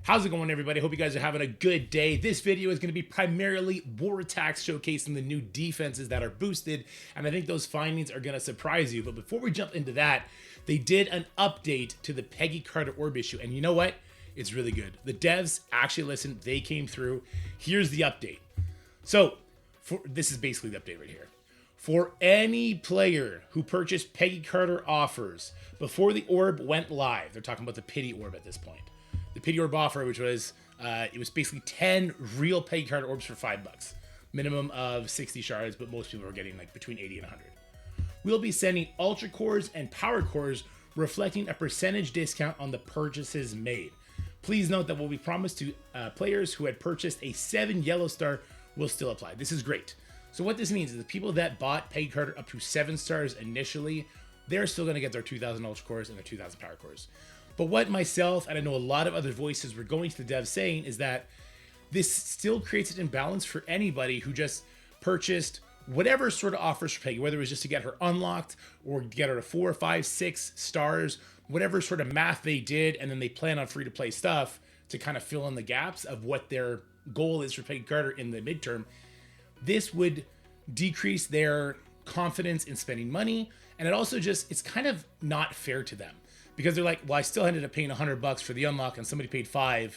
How's it going, everybody? Hope you guys are having a good day. This video is going to be primarily war attacks showcasing the new defenses that are boosted, and I think those findings are going to surprise you. But before we jump into that, they did an update to the Peggy Carter Orb issue, and you know what? It's really good. The devs actually listened. They came through. Here's the update. So, this is basically the update right here. For any player who purchased Peggy Carter offers before the orb went live, they're talking about the pity orb at this point. The pity orb offer, which was, it was basically 10 real Peggy Carter orbs for $5. Minimum of 60 shards, but most people are getting like between 80 and 100. We'll be sending Ultra Cores and Power Cores reflecting a percentage discount on the purchases made. Please note that what we promised to players who had purchased a 7 yellow star will still apply. This is great. So what this means is the people that bought Peggy Carter up to 7 stars initially, they're still going to get their 2,000 Ultra Cores and their 2,000 Power Cores. But what myself, and I know a lot of other voices were going to the devs saying, is that this still creates an imbalance for anybody who just purchased whatever sort of offers for Peggy, whether it was just to get her unlocked or get her to 4, 5, 6 stars, whatever sort of math they did, and then they plan on free-to-play stuff to kind of fill in the gaps of what their goal is for Peggy Carter in the midterm. This would decrease their confidence in spending money, and it also just, it's kind of not fair to them. Because they're like, well, I still ended up paying $100 for the unlock and somebody paid $5.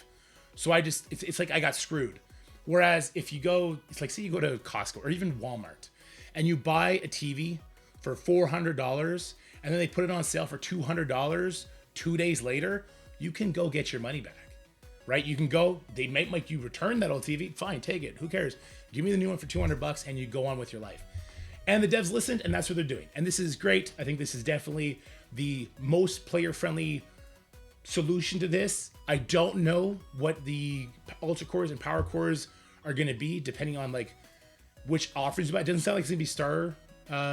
So I just, it's like I got screwed. Whereas if you go, it's like, say you go to Costco or even Walmart and you buy a TV for $400 and then they put it on sale for $200 2 days later, you can go get your money back, right? You can go, they might make you return that old TV. Fine, take it. Who cares? Give me the new one for $200 and you go on with your life. And the devs listened, and that's what they're doing. And this is great. I think this is definitely the most player-friendly solution to this. I don't know what the Ultra Cores and Power Cores are going to be, depending on like which offers you buy. It doesn't sound like it's going to be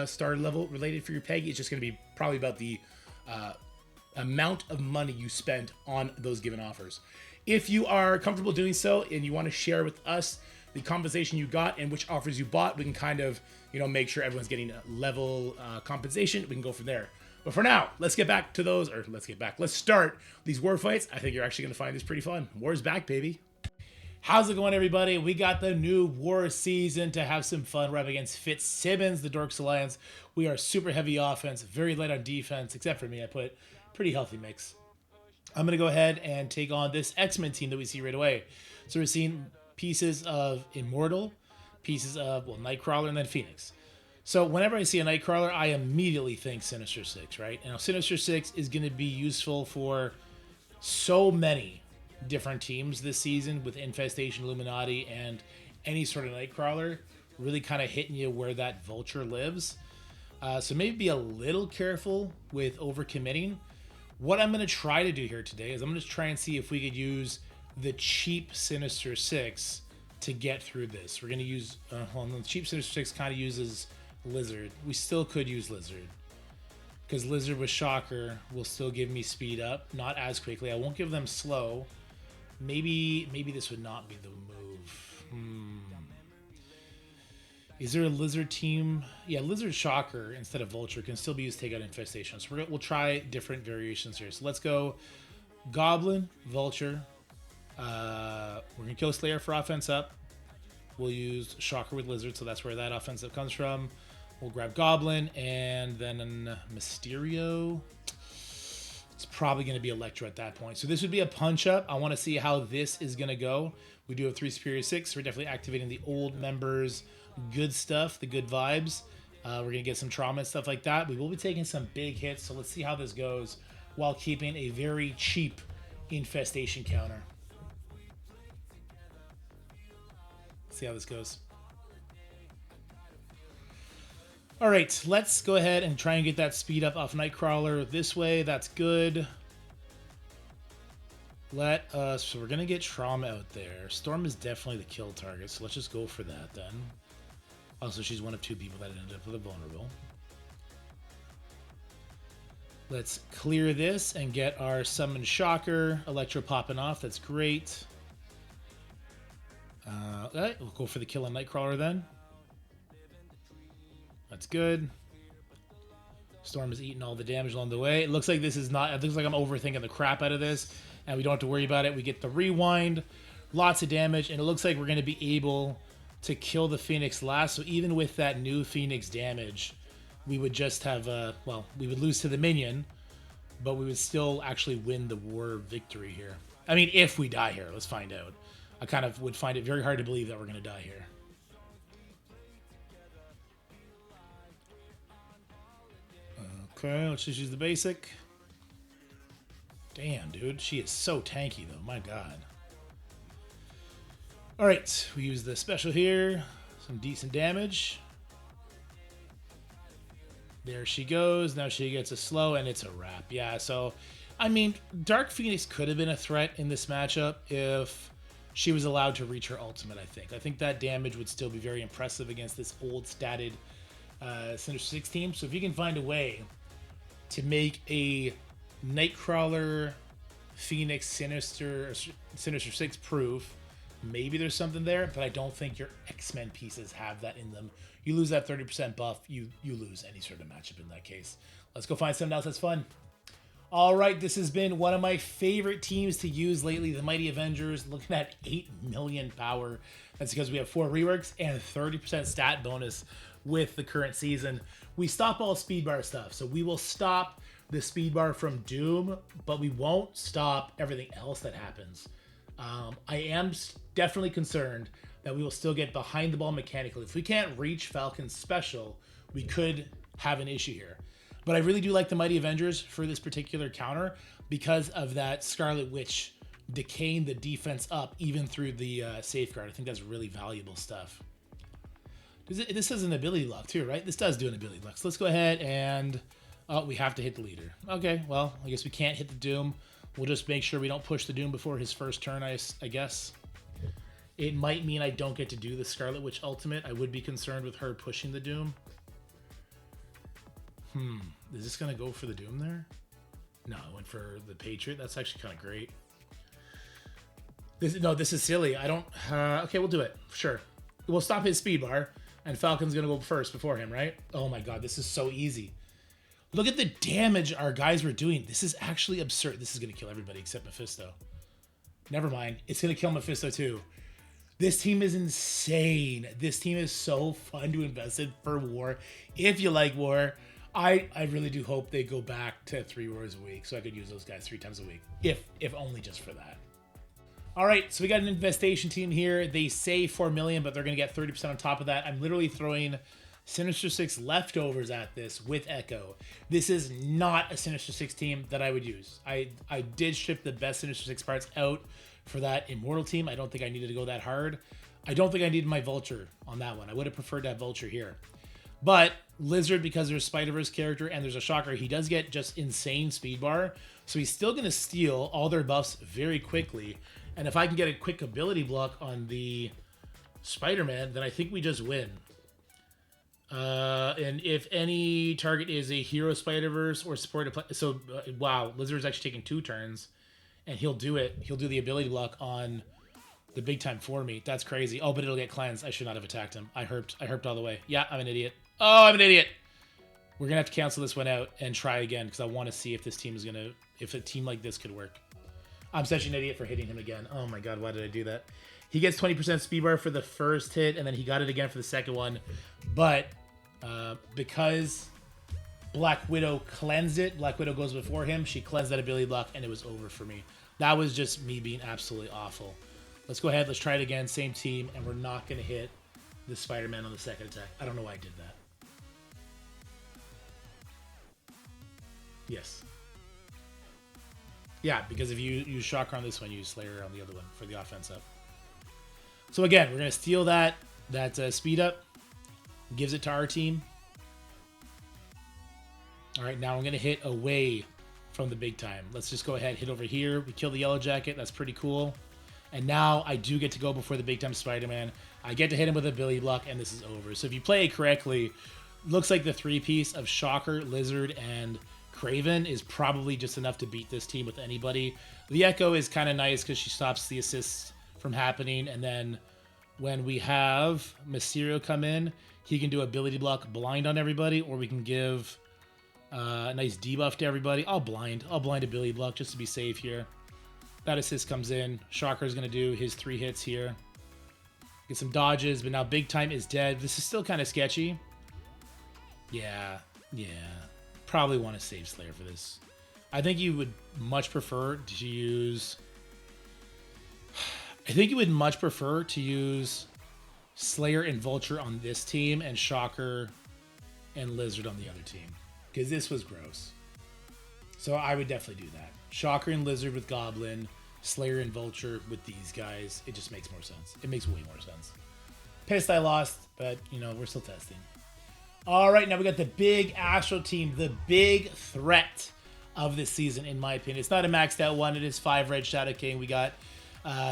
star level related for your Peggy. It's just going to be probably about the amount of money you spent on those given offers. If you are comfortable doing so and you want to share with us the compensation you got and which offers you bought, we can kind of, make sure everyone's getting a level compensation. We can go from there. But for now, let's start these war fights. I think you're actually going to find this pretty fun. War's back, baby. How's it going, everybody? We got the new war season to have some fun. We're up against Fitzsimmons, the Dorks Alliance. We are super heavy offense, very light on defense, except for me. I put pretty healthy mix. I'm going to go ahead and take on this X-Men team that we see right away. So we're seeing pieces of Immortal, pieces of, Nightcrawler, and then Phoenix. So whenever I see a Nightcrawler, I immediately think Sinister 6, right? And Sinister 6 is going to be useful for so many different teams this season with Infestation, Illuminati, and any sort of Nightcrawler, really kind of hitting you where that Vulture lives. So maybe be a little careful with overcommitting. What I'm going to try to do here today is I'm going to try and see if we could use the cheap Sinister 6 to get through this. We're going to use, the cheap Sinister 6 kind of uses Lizard. We still could use Lizard because Lizard with Shocker will still give me speed up, not as quickly. I won't give them slow. Maybe this would not be the move. Is there a Lizard team? Yeah, Lizard Shocker instead of Vulture can still be used to take out Infestation. So we'll try different variations here. So let's go Goblin, Vulture. We're gonna kill Slayer for offense up. We'll use Shocker with Lizard, so that's where that offensive comes from. We'll grab Goblin and then Mysterio. It's probably going to be Electro at that point. So this would be a punch up. I want to see how this is going to go. We do have 3 Superior 6. So we're definitely activating the old members' good stuff, the good vibes. We're going to get some trauma and stuff like that. We will be taking some big hits. So let's see how this goes while keeping a very cheap Infestation counter. Let's see how this goes. All right, let's go ahead and try and get that speed up off Nightcrawler this way. That's good. So we're going to get Trauma out there. Storm is definitely the kill target, so let's just go for that then. Also, she's one of 2 people that ended up with a vulnerable. Let's clear this and get our Summon Shocker. Electro popping off, that's great. We'll go for the kill on Nightcrawler then. That's good. Storm is eating all the damage along the way. It looks like this is not... It looks like I'm overthinking the crap out of this. and we don't have to worry about it. We get the rewind, lots of damage, and it looks like we're going to be able to kill the Phoenix last. So even with that new Phoenix damage, we would just have, well, we would lose to the minion, but we would still actually win the war victory here. I mean, if we die here, let's find out. I kind of would find it very hard to believe that we're going to die here. Okay, let's just use the basic. Damn, dude. She is so tanky, though. My God. All right, we use the special here. Some decent damage. There she goes. Now she gets a slow, and it's a wrap. Yeah, so, I mean, Dark Phoenix could have been a threat in this matchup if she was allowed to reach her ultimate, I think. I think that damage would still be very impressive against this old statted Sinister 6 team. So if you can find a way to make a Nightcrawler, Phoenix, Sinister 6 proof, maybe there's something there, but I don't think your X-Men pieces have that in them. You lose that 30% buff, you lose any sort of matchup in that case. Let's go find something else that's fun. All right, this has been one of my favorite teams to use lately, the Mighty Avengers, looking at 8 million power. That's because we have 4 reworks and 30% stat bonus with the current season. We stop all speed bar stuff, so we will stop the speed bar from Doom, but we won't stop everything else that happens. I am definitely concerned that we will still get behind the ball mechanically. If we can't reach Falcon's special, we could have an issue here. But I really do like the Mighty Avengers for this particular counter because of that Scarlet Witch decaying the defense up even through the safeguard. I think that's really valuable stuff. This has an ability lock too, right? This does do an ability lock. So let's go ahead and... Oh, we have to hit the leader. Okay, well, I guess we can't hit the Doom. We'll just make sure we don't push the Doom before his first turn, I guess. It might mean I don't get to do the Scarlet Witch ultimate. I would be concerned with her pushing the Doom. Is this going to go for the Doom there? No, it went for the Patriot. That's actually kind of great. This is silly. I don't... okay, we'll do it. Sure. We'll stop his speed bar, and Falcon's going to go first before him, right? Oh my God, this is so easy. Look at the damage our guys were doing. This is actually absurd. This is going to kill everybody except Mephisto. Never mind. It's going to kill Mephisto too. This team is insane. This team is so fun to invest in for war. If you like war, I really do hope they go back to 3 wars a week so I could use those guys 3 times a week. If only just for that. All right, so we got an Infestation team here. They say 4 million, but they're going to get 30% on top of that. I'm literally throwing Sinister 6 leftovers at this with Echo. This is not a Sinister 6 team that I would use. I did ship the best Sinister 6 parts out for that Immortal team. I don't think I needed to go that hard. I don't think I needed my Vulture on that one. I would have preferred to have Vulture here. But Lizard, because there's Spider-Verse character and there's a Shocker, he does get just insane speed bar. So he's still going to steal all their buffs very quickly. And if I can get a quick ability block on the Spider-Man, then I think we just win. And if any target is a hero Spider-Verse or supported play, so wow, Lizard's actually taking 2 turns, and he'll do it. He'll do the ability block on the big time for me. That's crazy. Oh, but it'll get cleansed. I should not have attacked him. I herped all the way. Yeah, I'm an idiot. Oh, I'm an idiot. We're gonna have to cancel this one out and try again because I want to see if this team is gonna, if a team like this could work. I'm such an idiot for hitting him again. Oh my God, why did I do that? He gets 20% speed bar for the first hit, and then he got it again for the second one, but. Because Black Widow cleansed it, Black Widow goes before him, she cleansed that ability block, and it was over for me. That was just me being absolutely awful. Let's go ahead, let's try it again, same team, and we're not going to hit the Spider-Man on the second attack. I don't know why I did that. Yes. Yeah, because if you use Shocker on this one, you use Slayer on the other one for the offense up. So again, we're going to steal that speed up. Gives it to our team. All right, now I'm going to hit away from the big time. Let's just go ahead, hit over here. We kill the Yellow Jacket. That's pretty cool. And now I do get to go before the big time Spider-Man. I get to hit him with a ability block, and this is over. So if you play it correctly, looks like the 3-piece of Shocker, Lizard, and Kraven is probably just enough to beat this team with anybody. The Echo is kind of nice because she stops the assists from happening. And then when we have Mysterio come in, he can do ability block blind on everybody, or we can give a nice debuff to everybody. I'll blind ability block just to be safe here. That assist comes in. Shocker's going to do his 3 hits here. Get some dodges, but now Big Time is dead. This is still kind of sketchy. Yeah. Probably want to save Slayer for this. I think you would much prefer to use... Slayer and Vulture on this team and Shocker and Lizard on the other team. Because this was gross. So I would definitely do that. Shocker and Lizard with Goblin, Slayer and Vulture with these guys. It just makes more sense. It makes way more sense. Pissed I lost, but, you know, we're still testing. All right, now we got the big Astral team, the big threat of this season, in my opinion. It's not a maxed out one. It is 5 red Shadow King. We got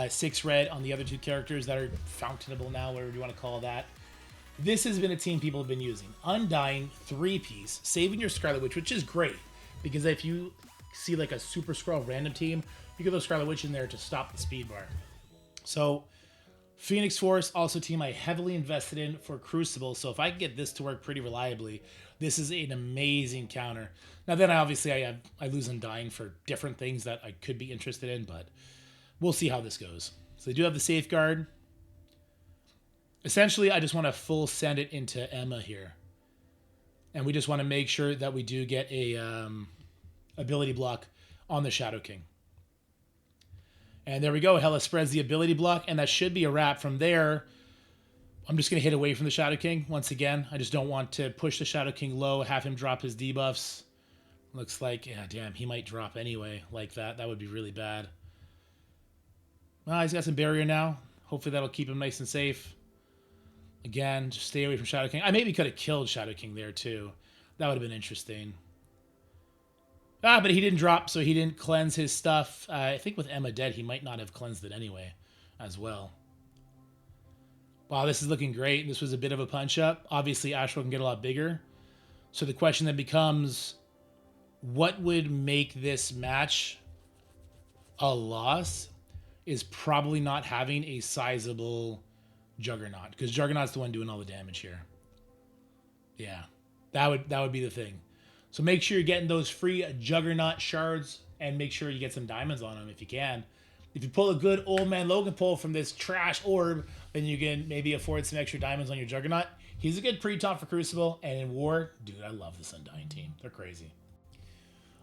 6 red on the other 2 characters that are fountainable now, whatever you want to call that. This has been a team people have been using. Undying, 3-piece, saving your Scarlet Witch, which is great. Because if you see like a Super Skrull random team, you can throw Scarlet Witch in there to stop the speed bar. So, Phoenix Force, also a team I heavily invested in for Crucible. So if I can get this to work pretty reliably, this is an amazing counter. Now then, I lose Undying for different things that I could be interested in, but we'll see how this goes. So they do have the Safeguard. Essentially, I just want to full send it into Emma here. And we just want to make sure that we do get a ability block on the Shadow King. And there we go. Hella spreads the ability block, and that should be a wrap. From there, I'm just going to hit away from the Shadow King once again. I just don't want to push the Shadow King low, have him drop his debuffs. Looks like, yeah, damn, he might drop anyway like that. That would be really bad. Well, he's got some barrier now. Hopefully that'll keep him nice and safe. Again, just stay away from Shadow King. I maybe could have killed Shadow King there, too. That would have been interesting. But he didn't drop, so he didn't cleanse his stuff. I think with Emma dead, he might not have cleansed it anyway, as well. Wow, this is looking great. This was a bit of a punch-up. Obviously, Astral can get a lot bigger. So the question then becomes, what would make this match a loss is probably not having a sizable Juggernaut, because Juggernaut's the one doing all the damage here. Yeah, that would be the thing. So make sure you're getting those free Juggernaut shards and make sure you get some diamonds on them if you can. If you pull a good Old Man Logan pull from this trash orb, then you can maybe afford some extra diamonds on your Juggernaut. He's a good pre-top for Crucible, and in War, dude, I love this Undying team. They're crazy.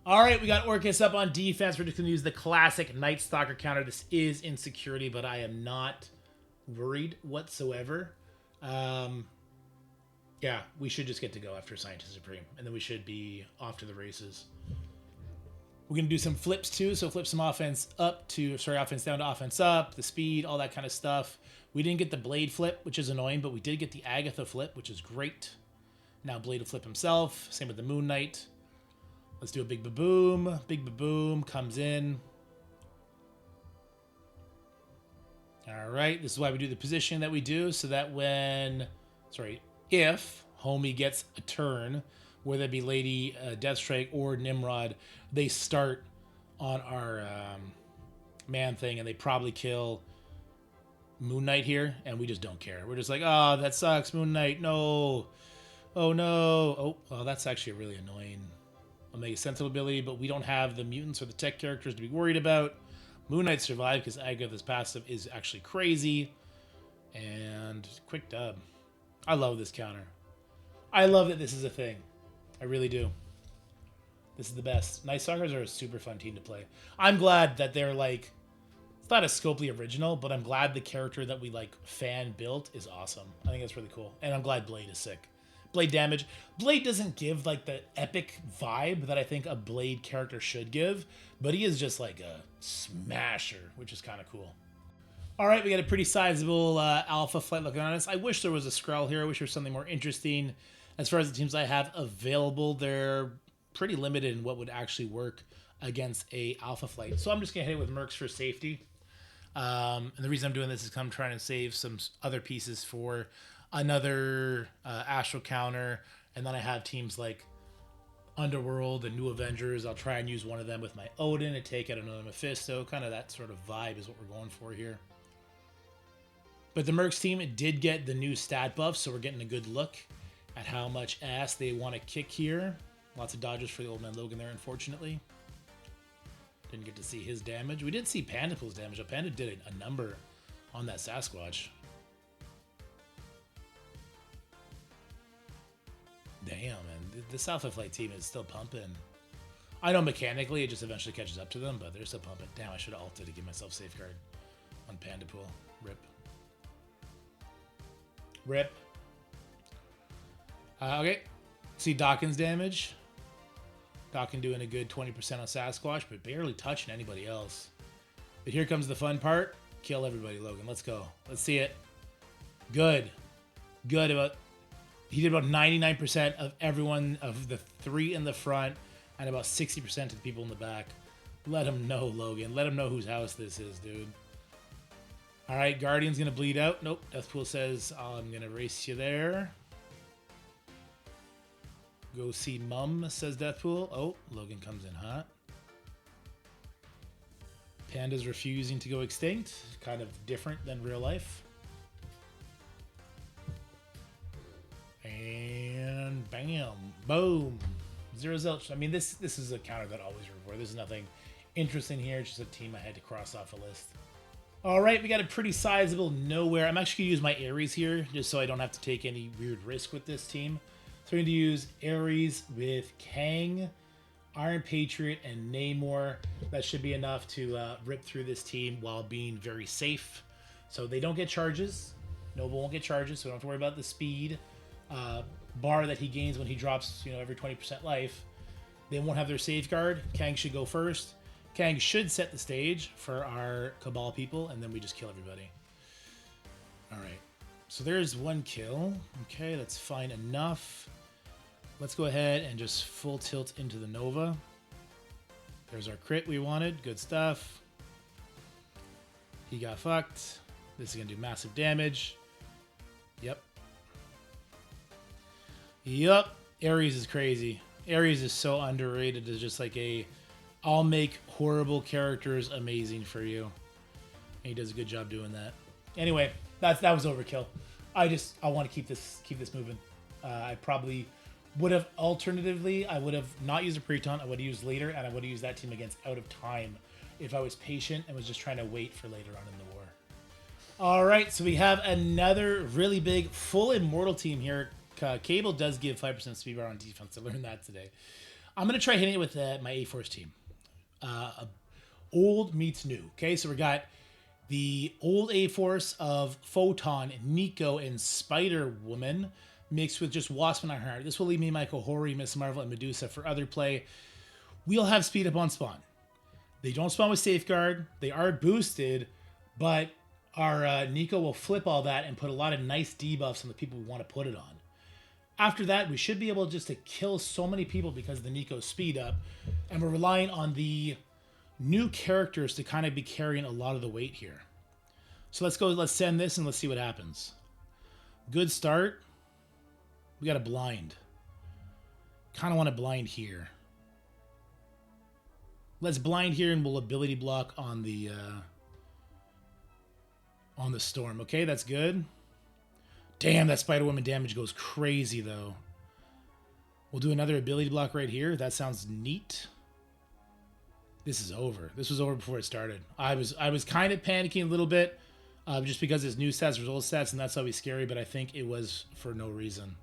All right, we got Orchis up on defense. We're just going to use the classic Nightstalker counter. This is insecurity, but I am not worried whatsoever. Yeah, we should just get to go after Scientist Supreme, and then we should be off to the races. We're going to do some flips, too, so flip some offense offense down to offense up, the speed, all that kind of stuff. We didn't get the Blade flip, which is annoying, but we did get the Agatha flip, which is great. Now Blade will flip himself. Same with the Moon Knight. Let's do a Big Baboom. Big Baboom comes in. All right, this is why we do the position that we do, so that if Homie gets a turn, whether it be Lady Deathstrike or Nimrod, they start on our man thing, and they probably kill Moon Knight here, and we just don't care. We're just like, oh, that sucks, Moon Knight, no. Oh, no. Oh, well, that's actually a really annoying Omega Sentinel ability, but we don't have the mutants or the tech characters to be worried about. Moon Knight survived because Agatha's passive is actually crazy. And quick dub. I love this counter. I love that this is a thing. I really do. This is the best. Nightstalkers are a super fun team to play. I'm glad that they're like, it's not a Scopely original, but I'm glad the character that we like fan built is awesome. I think that's really cool. And I'm glad Blade is sick. Blade damage. Blade doesn't give like the epic vibe that I think a Blade character should give, but he is just like a smasher, which is kind of cool. All right, we got a pretty sizable alpha flight looking on us. I wish there was a Skrull here. I wish there was something more interesting. As far as the teams I have available, they're pretty limited in what would actually work against a alpha flight. So I'm just going to hit it with Mercs for safety. And the reason I'm doing this is I'm trying to save some other pieces for another Astral counter. And then I have teams like Underworld and New Avengers. I'll try and use one of them with my Odin to take out another Mephisto. Kind of that sort of vibe is what we're going for here. But the Mercs team did get the new stat buff, so we're getting a good look at how much ass they want to kick here. Lots of dodges for the Old Man Logan there, unfortunately. Didn't get to see his damage. We did see Pandapool's damage. Panda did a number on that Sasquatch. Damn, man. This Alpha Flight team is still pumping. I know mechanically it just eventually catches up to them, but they're still pumping. Damn, I should have ulted to give myself safeguard on Pandapool. Rip. Rip. Okay. See Dawkins' damage. Dawkins doing a good 20% on Sasquatch, but barely touching anybody else. But here comes the fun part. Kill everybody, Logan. Let's go. Let's see it. Good. Good. He did about 99% of everyone of the 3 in the front and about 60% of the people in the back. Let him know, Logan. Let him know whose house this is, dude. All right, Guardian's going to bleed out. Nope. Deathpool says, I'm going to race you there. Go see Mum, says Deathpool. Oh, Logan comes in hot. Panda's refusing to go extinct. Kind of different than real life. And bam. Boom. 0 zilch. I mean, this is a counter that I always root for. There's nothing interesting here. It's just a team I had to cross off a list. All right, we got a pretty sizable Knowhere. I'm actually going to use my Ares here just so I don't have to take any weird risk with this team. So we're going to use Ares with Kang, Iron Patriot, and Namor. That should be enough to rip through this team while being very safe. So they don't get charges. Nova won't get charges, so we don't have to worry about the speed bar that he gains when he drops, every 20% life. They won't have their safeguard. Kang should go first. Kang should set the stage for our Cabal people, and then we just kill everybody. All right. So there's 1 kill. Okay, that's fine enough. Let's go ahead and just full tilt into the Nova. There's our crit we wanted. Good stuff. He got fucked. This is going to do massive damage. Yep. Yup. Ares is crazy. Ares is so underrated as just like I'll make horrible characters amazing for you. And he does a good job doing that. Anyway, that was overkill. I want to keep this moving. I probably would have alternatively, I would have not used a pre-taunt. I would have used later, and I would have used that team against Out of Time if I was patient and was just trying to wait for later on in the war. All right, so we have another really big full Immortal team here. Cabal does give 5% speed bar on defense. I learned that today. I'm going to try hitting it with my A-Force team. Old meets new. Okay, so we got the old A-Force of Photon, Nico, and Spider-Woman mixed with just Wasp and Ironheart. This will leave me Michael Hori, Miss Marvel, and Medusa for other play. We'll have speed up on spawn. They don't spawn with Safeguard. They are boosted, but our Nico will flip all that and put a lot of nice debuffs on the people we want to put it on. After that, we should be able just to kill so many people because of the Nico speed up, and we're relying on the new characters to kind of be carrying a lot of the weight here. So let's send this and let's see what happens. Good start. We got a blind. Kind of want to blind here. Let's blind here and we'll ability block on the storm. Okay, that's good. Damn, that Spider-Woman damage goes crazy though. We'll do another ability block right here. That sounds neat. This is over. This was over before it started. I was kind of panicking a little bit just because it's new stats versus old stats, and that's always scary, but I think it was for no reason.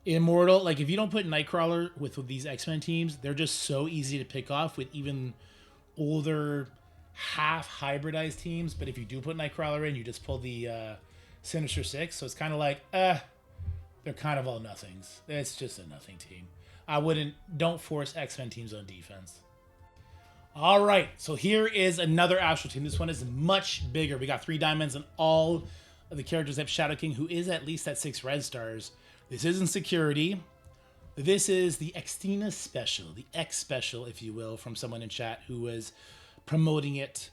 Immortal, like if you don't put Nightcrawler with these X-Men teams, they're just so easy to pick off with even older half hybridized teams. But if you do put Nightcrawler in, you just pull the Sinister 6. So it's kind of like, they're kind of all nothings. It's just a nothing team. Don't force X-Men teams on defense. All right, so here is another Astral team. This one is much bigger. We got 3 diamonds and all of the characters have Shadow King, who is at least at 6 red stars. This isn't security. This is the Xtina special, the X special, if you will, from someone in chat who was promoting it.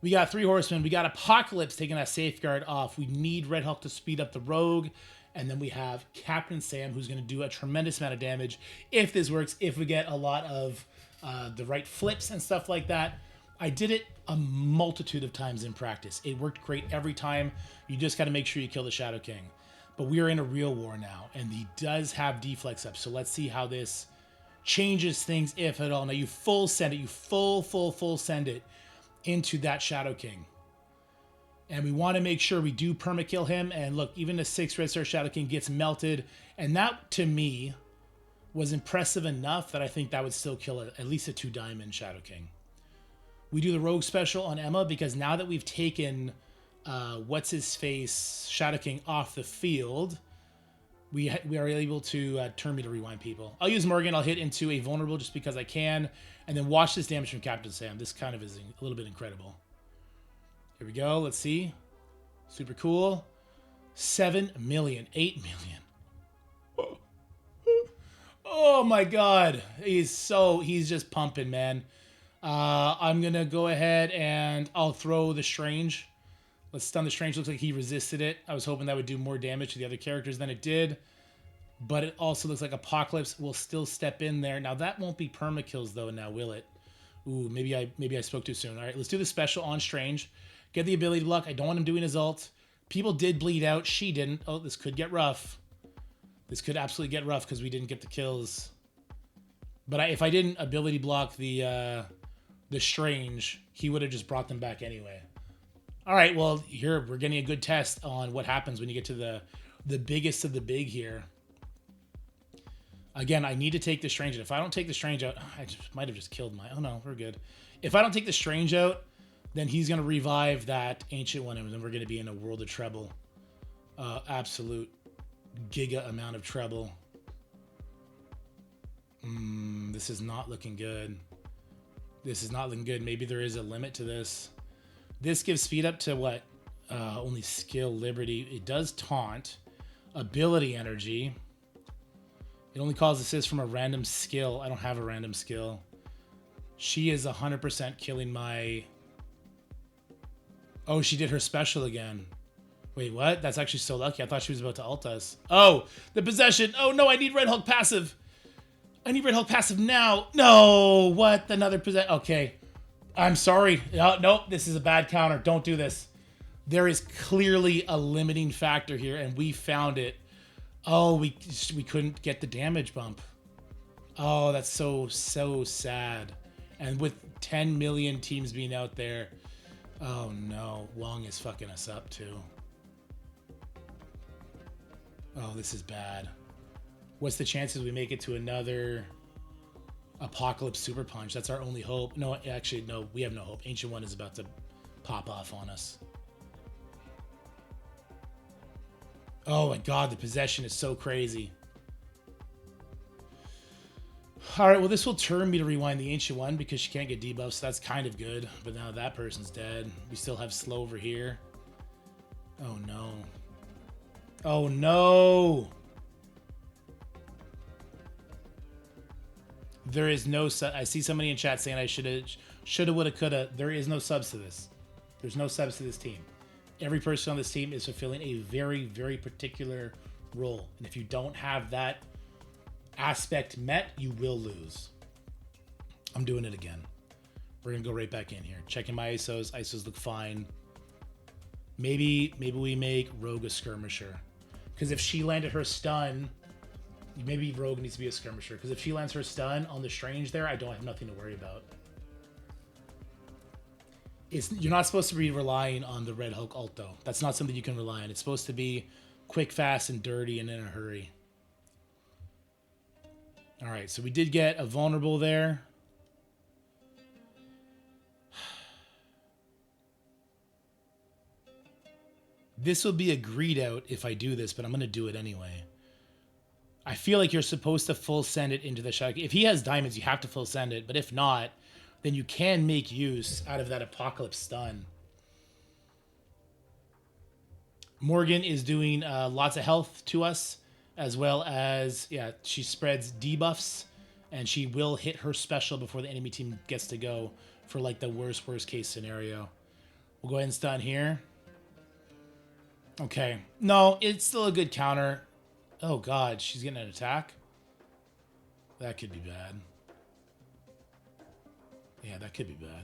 We got 3 horsemen. We got Apocalypse taking that safeguard off. We need Red Hulk to speed up the rogue. And then we have Captain Sam, who's going to do a tremendous amount of damage if this works, if we get a lot of the right flips and stuff like that. I did it a multitude of times in practice. It worked great every time. You just got to make sure you kill the Shadow King. But we are in a real war now, and he does have deflex up. So let's see how this changes things, if at all. Now you full send it, you full send it into that Shadow King. And we want to make sure we do permakill him. And look, even the 6 red star Shadow King gets melted. And that, to me, was impressive enough that I think that would still kill at least a 2 diamond Shadow King. We do the rogue special on Emma because now that we've taken what's-his-face Shadow King off the field, we are able to turn me to rewind people. I'll use Morgan. I'll hit into a vulnerable just because I can. And then watch this damage from Captain Sam. This kind of is a little bit incredible. Here we go. Let's see. Super cool. 7 million. 8 million. Oh my god. He's just pumping, man. I'm going to go ahead and I'll throw the Strange. Let's stun the Strange. Looks like he resisted it. I was hoping that would do more damage to the other characters than it did. But it also looks like Apocalypse will still step in there. Now that won't be permakills though now, will it? Ooh, maybe I spoke too soon. All right, let's do the special on Strange. Get the ability block. I don't want him doing his ult. People did bleed out. She didn't. Oh, this could get rough. This could absolutely get rough because we didn't get the kills. But if I didn't ability block the Strange, he would have just brought them back anyway. All right, well, here we're getting a good test on what happens when you get to the biggest of the big here. Again, I need to take the Strange out. If I don't take the Strange out, I might have just killed my... Oh, no, we're good. If I don't take the Strange out, then he's going to revive that Ancient one, and then we're going to be in a world of trouble. Absolute giga amount of trouble. This is not looking good. This is not looking good. Maybe there is a limit to this. This gives speed up to what? Only skill, liberty. It does taunt. Ability energy. It only calls assist from a random skill. I don't have a random skill. She is 100% killing my... Oh, she did her special again. Wait, what? That's actually so lucky. I thought she was about to ult us. Oh, the possession. Oh, no, I need Red Hulk passive. I need Red Hulk passive now. No, what? Another possession. Okay. I'm sorry. Nope, this is a bad counter. Don't do this. There is clearly a limiting factor here, and we found it. Oh, we couldn't get the damage bump. Oh, that's so sad. And with 10 million teams being out there, oh no, Wong is fucking us up too. Oh, this is bad. What's the chances we make it to another Apocalypse Super Punch? That's our only hope. No, actually, no, we have no hope. Ancient One is about to pop off on us. Oh my god, the possession is so crazy. Alright, well this will turn me to rewind the Ancient One because she can't get debuffs, so that's kind of good. But now that person's dead. We still have slow over here. Oh no. Oh no! There is no I see somebody in chat saying I shoulda, woulda, coulda. There is no subs to this. There's no subs to this team. Every person on this team is fulfilling a very, very particular role. And if you don't have that aspect met, you will lose. I'm doing it again. We're going to go right back in here. Checking my ISOs. ISOs look fine. Maybe we make Rogue a skirmisher. Because if she landed her stun, maybe Rogue needs to be a skirmisher. Because if she lands her stun on the Strange there, I don't have nothing to worry about. You're not supposed to be relying on the Red Hulk ult, though. That's not something you can rely on. It's supposed to be quick, fast, and dirty, and in a hurry. All right, so we did get a vulnerable there. This will be a greed out if I do this, but I'm going to do it anyway. I feel like you're supposed to full send it into the shot. If he has diamonds, you have to full send it, but if not, then you can make use out of that Apocalypse stun. Morgan is doing lots of health to us, as well as, yeah, she spreads debuffs, and she will hit her special before the enemy team gets to go for, like, the worst case scenario. We'll go ahead and stun here. Okay. No, it's still a good counter. Oh, God, she's getting an attack? That could be bad. Yeah, that could be bad.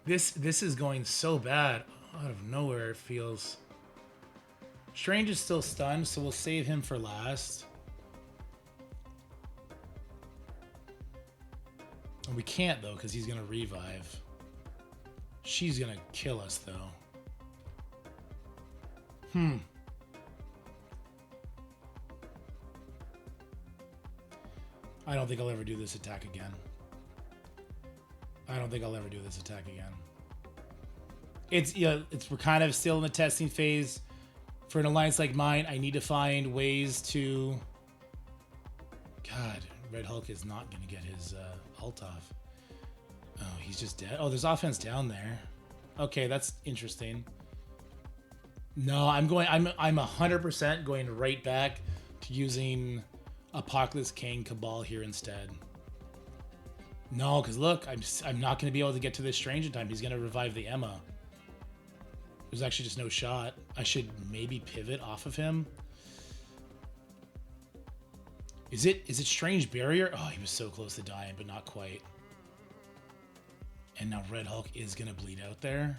This is going so bad. Out of nowhere, it feels. Strange is still stunned, so we'll save him for last. And we can't, though, because he's going to revive. She's going to kill us, though. I don't think I'll ever do this attack again. We're kind of still in the testing phase. For an alliance like mine, I need to find ways to... God, Red Hulk is not going to get his ult off. Oh, he's just dead. Oh, there's offense down there. Okay, that's interesting. No, I'm 100% going right back to using Apocalypse King Cabal here instead. No, because look, I'm not going to be able to get to this Strange in time. He's going to revive the Emma. There's actually just no shot. I should maybe pivot off of him. Is it Strange Barrier? Oh, he was so close to dying, but not quite. And now Red Hulk is going to bleed out there.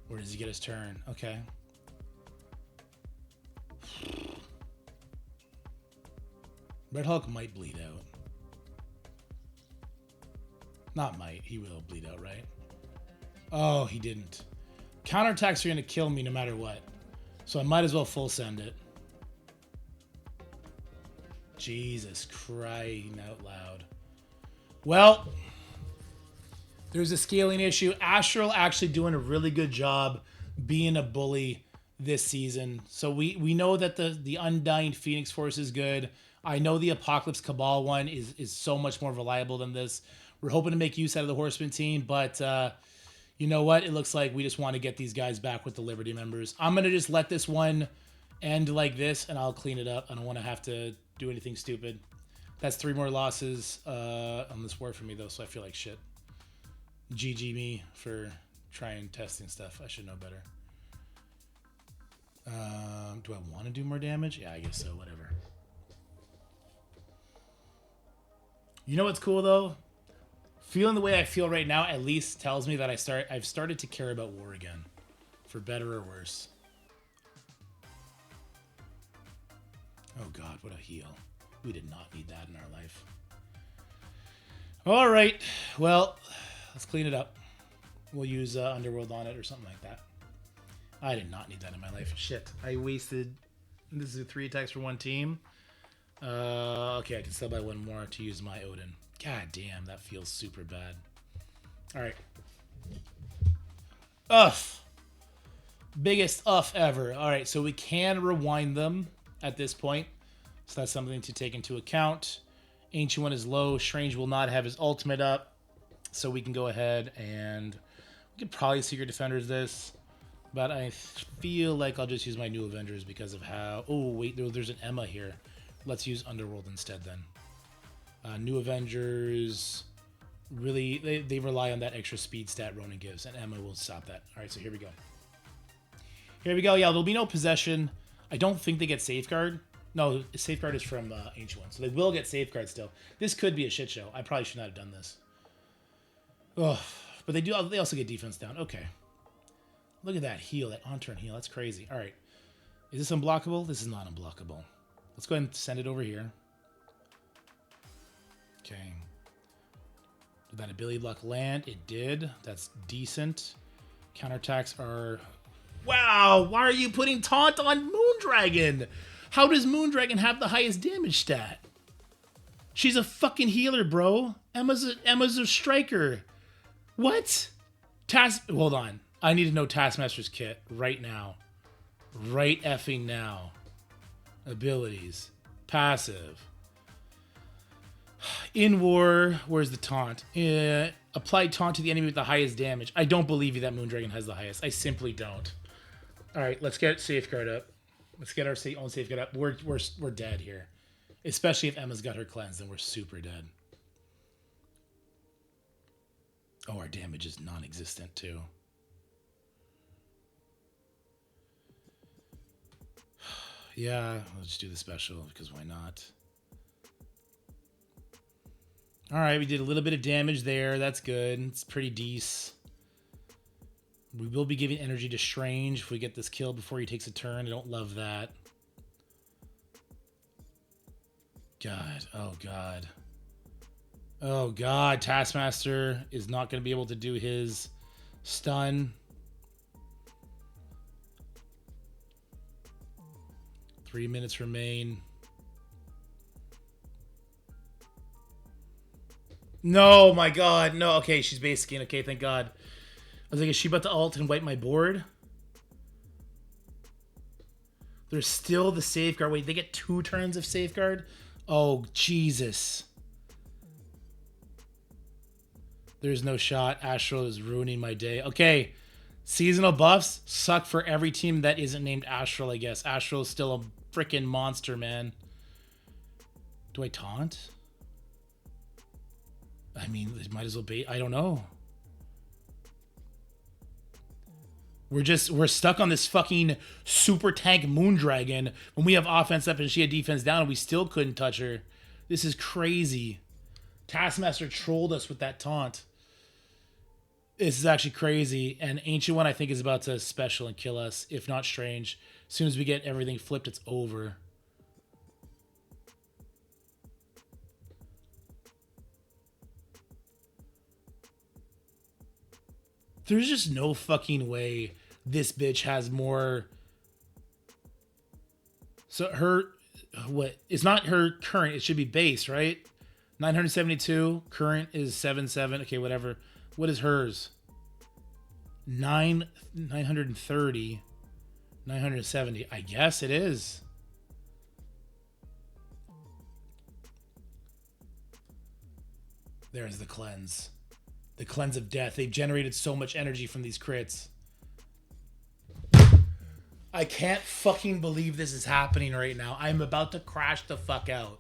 Or does he get his turn? Okay. Red Hulk might bleed out. Not might. He will bleed out, right? Oh, he didn't. Counterattacks are going to kill me no matter what. So I might as well full send it. Jesus, crying out loud. Well, there's a scaling issue. Astral actually doing a really good job being a bully this season. So we know that the Undying Phoenix Force is good. I know the Apocalypse Cabal one is so much more reliable than this. We're hoping to make use out of the Horseman team, but you know what? It looks like we just want to get these guys back with the Liberty members. I'm going to just let this one end like this, and I'll clean it up. I don't want to have to do anything stupid. That's 3 more losses on this war for me, though, so I feel like shit. GG me for trying testing stuff. I should know better. Do I want to do more damage? Yeah, I guess so. Whatever. You know what's cool, though? Feeling the way I feel right now at least tells me that I've started to care about war again, for better or worse. Oh God, what a heal. We did not need that in our life. All right, well, let's clean it up. We'll use Underworld on it or something like that. I did not need that in my life. Shit, I wasted... This is 3 attacks for 1 team. Okay, I can still buy 1 more to use my Odin. God damn, that feels super bad. All right. Uff. Biggest uff ever. All right, so we can rewind them at this point. So that's something to take into account. Ancient One is low. Strange will not have his ultimate up. So we can go ahead and... We could probably Secret Defenders this. But I feel like I'll just use my new Avengers because of how... Oh, wait, there's an Emma here. Let's use Underworld instead then. New Avengers, really, they rely on that extra speed stat Ronan gives, and Emma will stop that. All right, so here we go. Here we go. Yeah, there'll be no possession. I don't think they get Safeguard. No, Safeguard is from Ancient One, so they will get Safeguard still. This could be a shit show. I probably should not have done this. Ugh, but they also get defense down. Okay. Look at that heal, that on-turn heal. That's crazy. All right. Is this unblockable? This is not unblockable. Let's go ahead and send it over here. Okay. Did that ability block land? It did. That's decent. Counterattacks are... Wow! Why are you putting taunt on Moondragon? How does Moondragon have the highest damage stat? She's a fucking healer, bro. Emma's a striker. What? Hold on. I need to know Taskmaster's kit right now. Right effing now. Abilities. Passive. In war, where's the taunt? Apply taunt to the enemy with the highest damage. I don't believe you that Moondragon has the highest. I simply don't. All right, let's get Safeguard up. Let's get our own Safeguard up. We're dead here. Especially if Emma's got her cleanse, then we're super dead. Oh, our damage is non-existent too. Yeah, let's just do the special because why not? All right, we did a little bit of damage there. That's good. It's pretty decent. We will be giving energy to Strange if we get this kill before he takes a turn. I don't love that. God. Oh, God. Oh, God. Taskmaster is not going to be able to do his stun. 3 minutes remain. No, my God. No, okay, she's basically okay, thank God. I was like, is she about to ult and wipe my board? There's still the safeguard. Wait, they get 2 turns of safeguard? Oh, Jesus. There's no shot. Astral is ruining my day. Okay, seasonal buffs suck for every team that isn't named Astral, I guess. Astral is still a freaking monster, man. Do I taunt? I mean, it might as well be. I don't know. We're stuck on this fucking super tank Moondragon when we have offense up and she had defense down and we still couldn't touch her. This is crazy. Taskmaster trolled us with that taunt. This is actually crazy. And Ancient One, I think, is about to special and kill us, if not Strange. As soon as we get everything flipped, it's over. There's just no fucking way this bitch has more. So her, what? It's not her current. It should be base, right? 972. Current is 77. Okay, whatever. What is hers? 930. 970. I guess it is. There's the cleanse. The cleanse of death. They've generated so much energy from these crits. I can't fucking believe this is happening right now. I'm about to crash the fuck out.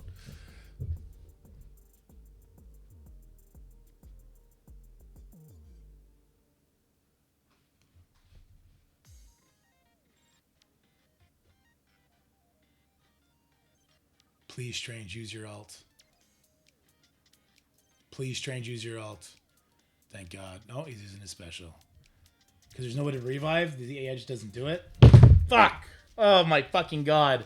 Please, Strange, use your ult. Please, Strange, use your ult. Thank God. No, he's using his special. Because there's no way to revive. The AI just doesn't do it. Fuck! Oh my fucking God.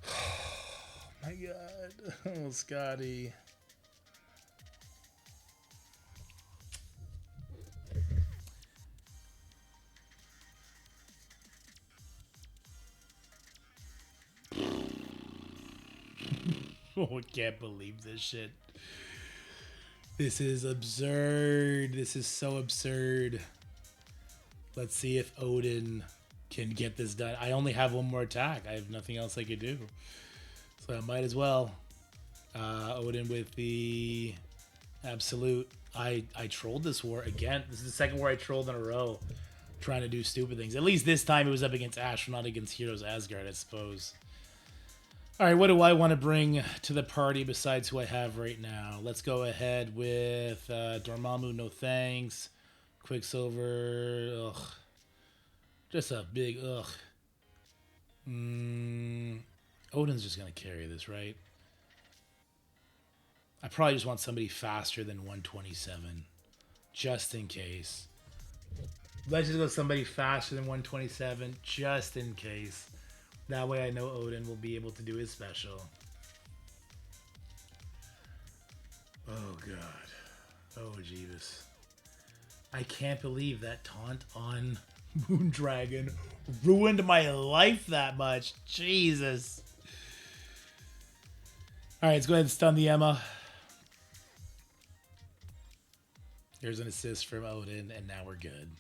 Oh my God. Oh, Scotty. Oh, I can't believe this shit. This is absurd. This is so absurd. Let's see if Odin can get this done. I only have one more attack. I have nothing else I could do. So I might as well. Odin with the absolute. I trolled this war again. This is the second war I trolled in a row. Trying to do stupid things. At least this time it was up against Astral, not against Heroes Asgard, I suppose. Alright, what do I want to bring to the party besides who I have right now? Let's go ahead with Dormammu, no thanks. Quicksilver, ugh. Just a big ugh. Odin's just going to carry this, right? I probably just want somebody faster than 127. Just in case. Let's just go somebody faster than 127, just in case. That way I know Odin will be able to do his special. Oh, God. Oh, Jeebus. I can't believe that taunt on Moondragon ruined my life that much. Jesus. Alright, let's go ahead and stun the Emma. Here's an assist from Odin, and now we're good.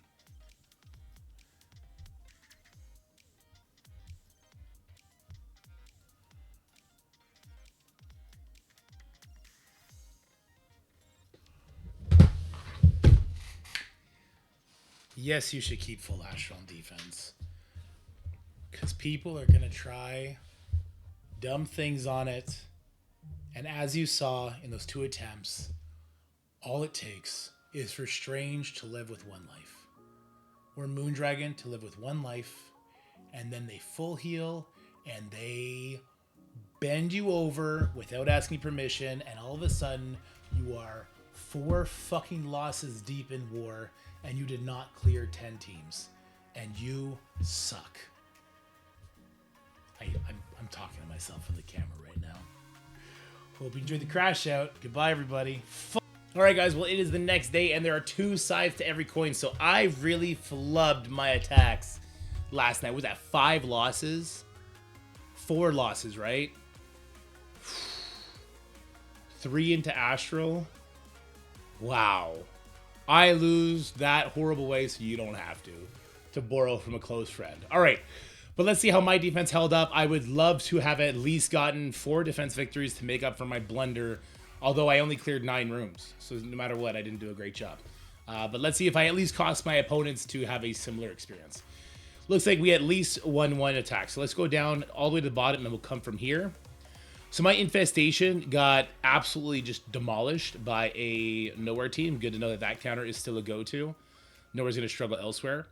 Yes, you should keep full Astral on defense. Because people are going to try dumb things on it. And as you saw in those 2 attempts, all it takes is for Strange to live with 1 life. Or Moondragon to live with 1 life. And then they full heal and they bend you over without asking permission. And all of a sudden, you are 4 fucking losses deep in war, and you did not clear 10 teams. And you suck. I'm talking to myself in the camera right now. Hope you enjoyed the crash out. Goodbye, everybody. Alright, guys. Well, it is the next day, and there are 2 sides to every coin. So I really flubbed my attacks last night. Was that 5 losses? 4 losses, right? 3 into Astral. Wow. I lose that horrible way so you don't have to borrow from a close friend. All right, but let's see how my defense held up. I would love to have at least gotten 4 defense victories to make up for my blunder, although I only cleared 9 rooms. So no matter what, I didn't do a great job. But let's see if I at least cost my opponents to have a similar experience. Looks like we at least won 1 attack. So let's go down all the way to the bottom, and we'll come from here. So my Infestation got absolutely just demolished by a Knowhere team. Good to know that that counter is still a go-to. Knowhere's going to struggle elsewhere.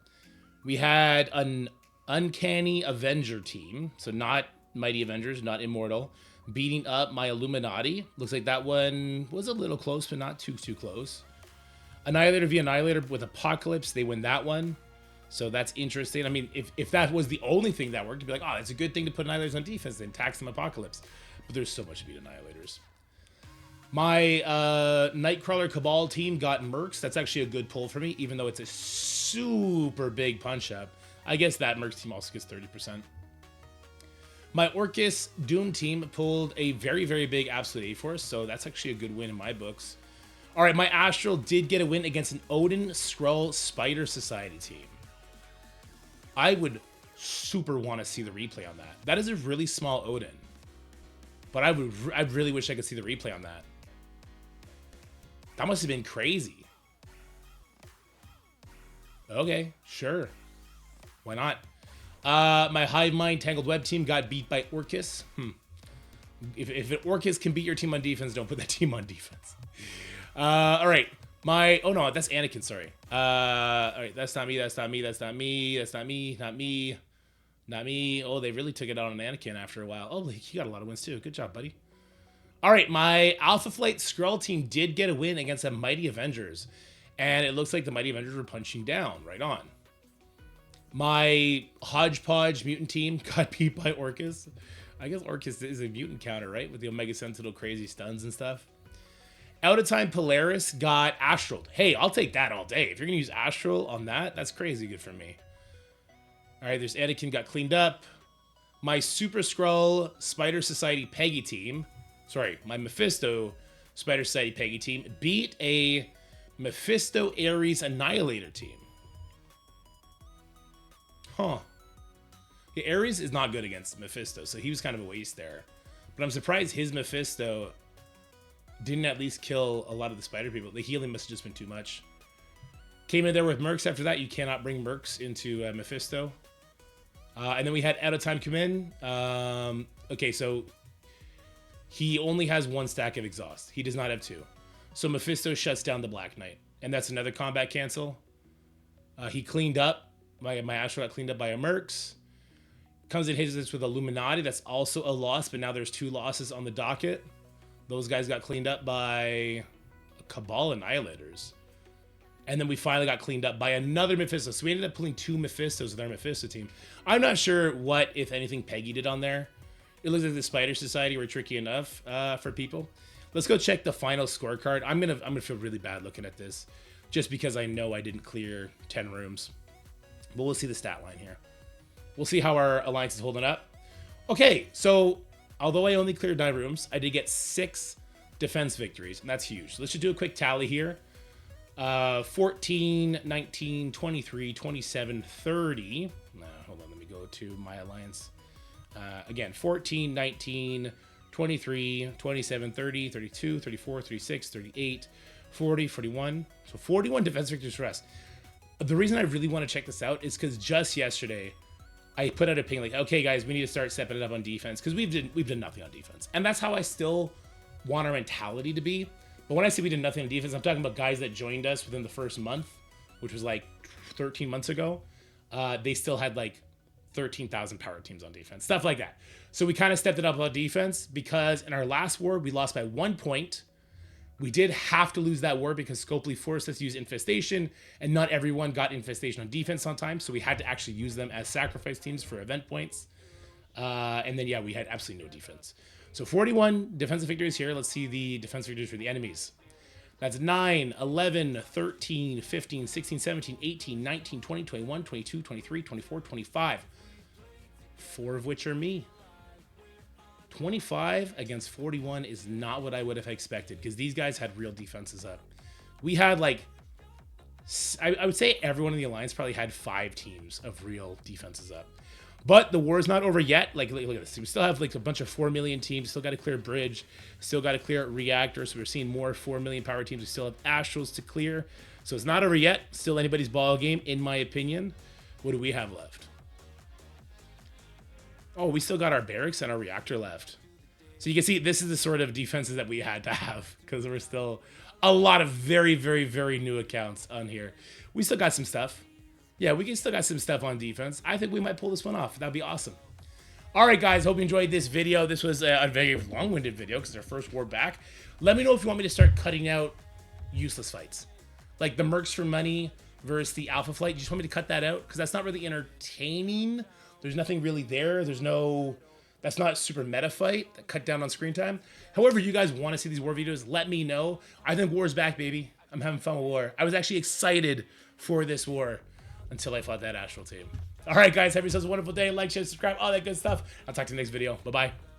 We had an Uncanny Avenger team. So not Mighty Avengers, not Immortal. Beating up my Illuminati. Looks like that one was a little close, but not too close. Annihilator v Annihilator with Apocalypse. They win that one. So that's interesting. I mean, if that was the only thing that worked, you'd be like, oh, that's a good thing to put Annihilators on defense, then tax them Apocalypse. But there's so much to beat Annihilators. My Nightcrawler Cabal team got Mercs. That's actually a good pull for me, even though it's a super big punch-up. I guess that Mercs team also gets 30%. My Orchis Doom team pulled a very, very big Absolute A-Force, so that's actually a good win in my books. All right, my Astral did get a win against an Odin Skrull Spider Society team. I would super want to see the replay on that. That is a really small Odin. But I really wish I could see the replay on that. That must have been crazy. Okay, sure. Why not? My Hive Mind Tangled Web team got beat by Orchis. If an Orchis can beat your team on defense, don't put that team on defense. All right. Oh no, that's Anakin, sorry. All right, that's not me, that's not me, that's not me, that's not me, not me. Not me. Oh, they really took it out on Anakin after a while. Oh, he got a lot of wins too. Good job, buddy. All right, my Alpha Flight Skrull team did get a win against the Mighty Avengers. And it looks like the Mighty Avengers were punching down. Right on. My Hodgepodge Mutant team got beat by Orchis. I guess Orchis is a mutant counter, right? With the Omega Sentinel crazy stuns and stuff. Out of Time Polaris got Astral. Hey, I'll take that all day. If you're going to use Astral on that, that's crazy good for me. All right, there's Anakin got cleaned up. My Super Skrull Spider Society Peggy team, my Mephisto Spider Society Peggy team beat a Mephisto Ares Annihilator team. Huh. Yeah, Ares is not good against Mephisto, so he was kind of a waste there. But I'm surprised his Mephisto didn't at least kill a lot of the spider people. The healing must have just been too much. Came in there with Mercs after that. You cannot bring Mercs into Mephisto. And then we had Out of Time come in. Okay, so he only has 1 stack of exhaust. He does not have 2. So Mephisto shuts down the Black Knight. And that's another combat cancel. He cleaned up. My Astral got cleaned up by a Mercs. Comes in, hits us with Illuminati. That's also a loss, but now there's 2 losses on the docket. Those guys got cleaned up by Cabal Annihilators. And then we finally got cleaned up by another Mephisto. So we ended up pulling 2 Mephistos with our Mephisto team. I'm not sure what, if anything, Peggy did on there. It looks like the Spider Society were tricky enough for people. Let's go check the final scorecard. I'm gonna feel really bad looking at this, just because I know I didn't clear 10 rooms. But we'll see the stat line here. We'll see how our alliance is holding up. Okay, so although I only cleared 9 rooms, I did get 6 defense victories, and that's huge. So let's just do a quick tally here. 14, 19, 23, 27, 30. Hold on, let me go to my alliance. Again, 14, 19, 23, 27, 30, 32, 34, 36, 38, 40, 41. So 41 defense victories for us. The reason I really want to check this out is because just yesterday, I put out a ping like, okay, guys, we need to start stepping it up on defense because we've done nothing on defense. And that's how I still want our mentality to be. But when I say we did nothing on defense, I'm talking about guys that joined us within the first month, which was like 13 months ago. They still had like 13,000 power teams on defense, stuff like that. So we kind of stepped it up on defense because in our last war, we lost by 1 point. We did have to lose that war because Scopely forced us to use Infestation, and not everyone got Infestation on defense on time, so we had to actually use them as sacrifice teams for event points. And then, yeah, we had absolutely no defense. So 41 defensive victories here. Let's see the defensive victories for the enemies. That's 9, 11, 13, 15, 16, 17, 18, 19, 20, 21, 22, 23, 24, 25. 4 of which are me. 25 against 41 is not what I would have expected because these guys had real defenses up. We had like, I would say everyone in the alliance probably had 5 teams of real defenses up. But the war is not over yet. Like, look at this. We still have like a bunch of 4 million teams. Still got to clear Bridge. Still got to clear Reactor. So we're seeing more 4 million power teams. We still have Astrals to clear. So it's not over yet. Still anybody's ball game, in my opinion. What do we have left? Oh, we still got our Barracks and our Reactor left. So you can see this is the sort of defenses that we had to have because we're still a lot of very, very, very new accounts on here. We still got some stuff. Yeah, we can still got some stuff on defense. I think we might pull this one off. That'd be awesome. All right, guys. Hope you enjoyed this video. This was a very long-winded video because it's our first war back. Let me know if you want me to start cutting out useless fights. Like the Mercs for money versus the Alpha Flight. You just want me to cut that out? Because that's not really entertaining. There's nothing really there. There's no... That's not a super meta fight that cut down on screen time. However, you guys want to see these war videos, let me know. I think war's back, baby. I'm having fun with war. I was actually excited for this war until I fought that Astral team. All right, guys, have yourselves a wonderful day. Like, share, subscribe, all that good stuff. I'll talk to you next video. Bye-bye.